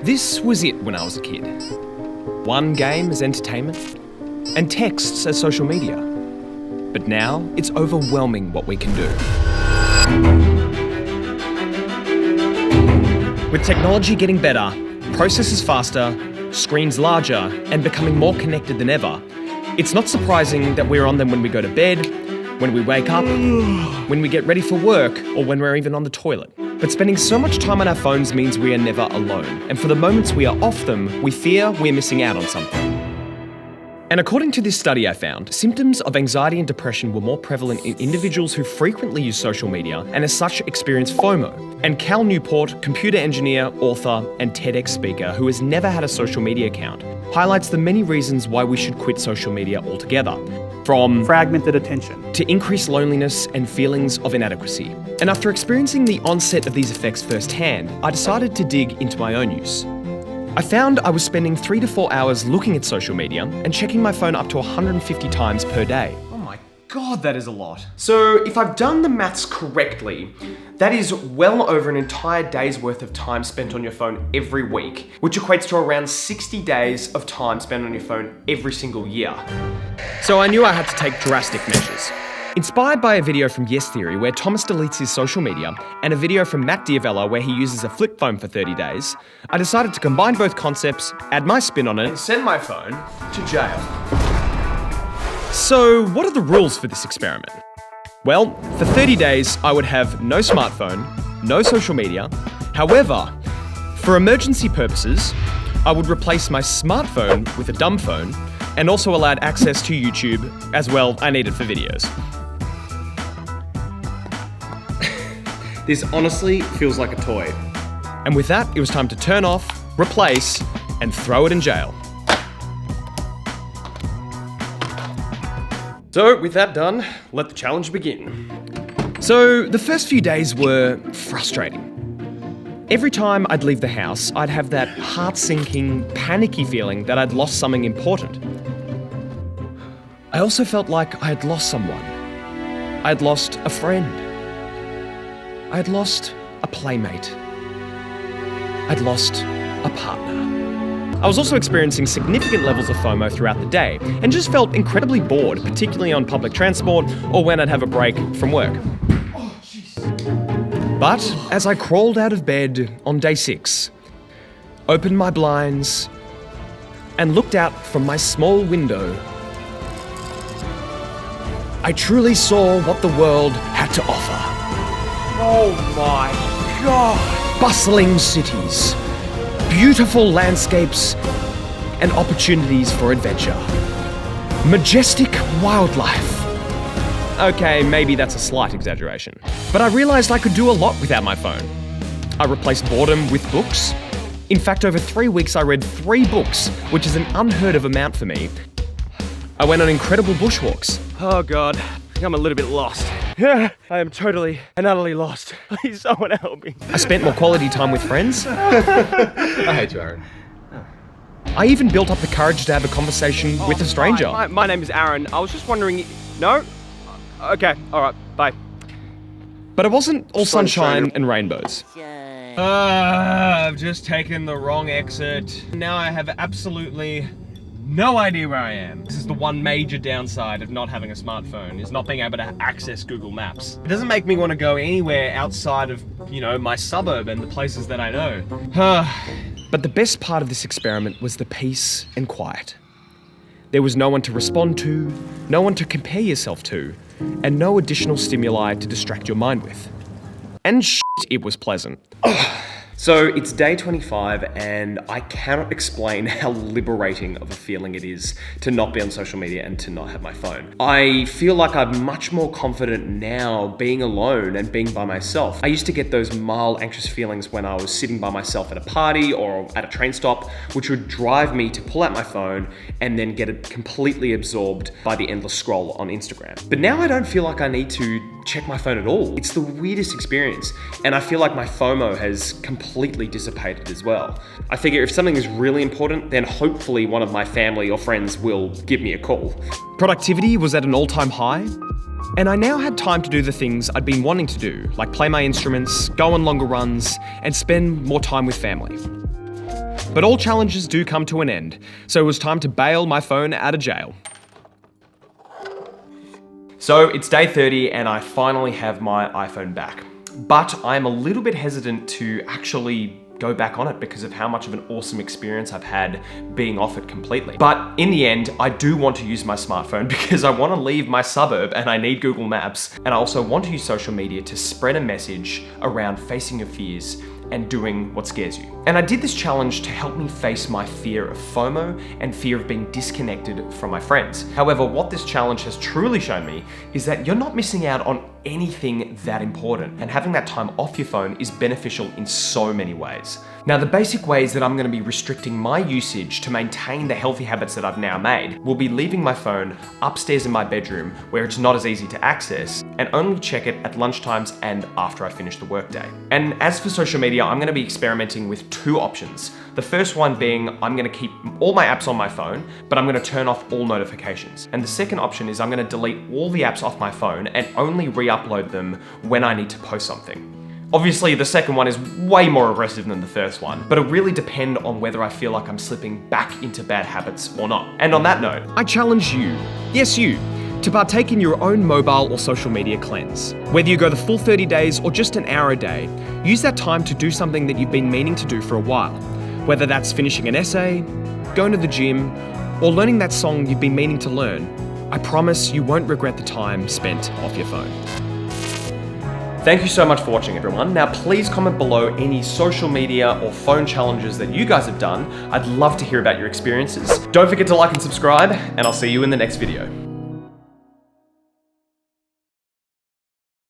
This was it when I was a kid. One game as entertainment, and texts as social media. But now, it's overwhelming what we can do. With technology getting better, processors faster, screens larger, and becoming more connected than ever, it's not surprising that we're on them when we go to bed, when we wake up, when we get ready for work, or when we're even on the toilet. But spending so much time on our phones means we are never alone, and for the moments we are off them, we fear we're missing out on something. And according to this study I found, symptoms of anxiety and depression were more prevalent in individuals who frequently use social media and as such experience FOMO. And Cal Newport, computer engineer, author, and TEDx speaker who has never had a social media account, highlights the many reasons why we should quit social media altogether. From fragmented attention to increased loneliness and feelings of inadequacy. And after experiencing the onset of these effects firsthand, I decided to dig into my own use. I found I was spending 3 to 4 hours looking at social media and checking my phone up to 150 times per day. Oh my God, that is a lot. So if I've done the maths correctly, that is well over an entire day's worth of time spent on your phone every week, which equates to around 60 days of time spent on your phone every single year. So I knew I had to take drastic measures. Inspired by a video from Yes Theory where Thomas deletes his social media and a video from Matt Diavella where he uses a flip phone for 30 days, I decided to combine both concepts, add my spin on it, and send my phone to jail. So what are the rules for this experiment? Well, for 30 days, I would have no smartphone, no social media. However, for emergency purposes, I would replace my smartphone with a dumb phone and also allowed access to YouTube as well. I need it for videos. This honestly feels like a toy. And with that, it was time to turn off, replace, and throw it in jail. So with that done, let the challenge begin. So the first few days were frustrating. Every time I'd leave the house, I'd have that heart-sinking, panicky feeling that I'd lost something important. I also felt like I had lost someone. I'd lost a friend. I'd lost a playmate. I'd lost a partner. I was also experiencing significant levels of FOMO throughout the day and just felt incredibly bored, particularly on public transport or when I'd have a break from work. But as I crawled out of bed on day 6, opened my blinds, and looked out from my small window, I truly saw what the world had to offer. Oh my God! Bustling cities, beautiful landscapes, and opportunities for adventure. Majestic wildlife. Okay, maybe that's a slight exaggeration. But I realized I could do a lot without my phone. I replaced boredom with books. In fact, over 3 weeks I read 3 books, which is an unheard of amount for me. I went on incredible bushwalks. Oh God, I think I'm a little bit lost. I am totally and utterly lost. Please someone help me. I spent more quality time with friends. I hate you, Aaron. I even built up the courage to have a conversation with a stranger. My name is Aaron. I was just wondering... No? Okay, alright, bye. But it wasn't all sunshine and rainbows. I've just taken the wrong exit. Now I have absolutely no idea where I am. This is the one major downside of not having a smartphone, is not being able to access Google Maps. It doesn't make me want to go anywhere outside of, my suburb and the places that I know. But the best part of this experiment was the peace and quiet. There was no one to respond to, no one to compare yourself to, and no additional stimuli to distract your mind with. And it was pleasant. So it's day 25 and I cannot explain how liberating of a feeling it is to not be on social media and to not have my phone. I feel like I'm much more confident now being alone and being by myself. I used to get those mild anxious feelings when I was sitting by myself at a party or at a train stop, which would drive me to pull out my phone and then get it completely absorbed by the endless scroll on Instagram. But now I don't feel like I need to check my phone at all. It's the weirdest experience, and I feel like my FOMO has completely dissipated as well. I figure if something is really important, then hopefully one of my family or friends will give me a call. Productivity was at an all-time high, and I now had time to do the things I'd been wanting to do, like play my instruments, go on longer runs, and spend more time with family. But all challenges do come to an end, so it was time to bail my phone out of jail. So it's day 30 and I finally have my iPhone back. But I'm a little bit hesitant to actually go back on it because of how much of an awesome experience I've had being off it completely. But in the end, I do want to use my smartphone because I want to leave my suburb and I need Google Maps. And I also want to use social media to spread a message around facing your fears and doing what scares you. And I did this challenge to help me face my fear of FOMO and fear of being disconnected from my friends. However, what this challenge has truly shown me is that you're not missing out on anything that important, and having that time off your phone is beneficial in so many ways. Now, the basic ways that I'm going to be restricting my usage to maintain the healthy habits that I've now made will be leaving my phone upstairs in my bedroom where it's not as easy to access, and only check it at lunchtimes and after I finish the workday. And as for social media, I'm going to be experimenting with two options. The first one being I'm going to keep all my apps on my phone, but I'm going to turn off all notifications. And the second option is I'm going to delete all the apps off my phone and only re-upload them when I need to post something. Obviously, the second one is way more aggressive than the first one, but it'll really depend on whether I feel like I'm slipping back into bad habits or not. And on that note, I challenge you, yes you, to partake in your own mobile or social media cleanse. Whether you go the full 30 days or just an hour a day, use that time to do something that you've been meaning to do for a while. Whether that's finishing an essay, going to the gym, or learning that song you've been meaning to learn, I promise you won't regret the time spent off your phone. Thank you so much for watching, everyone. Now, please comment below any social media or phone challenges that you guys have done. I'd love to hear about your experiences. Don't forget to like and subscribe, and I'll see you in the next video.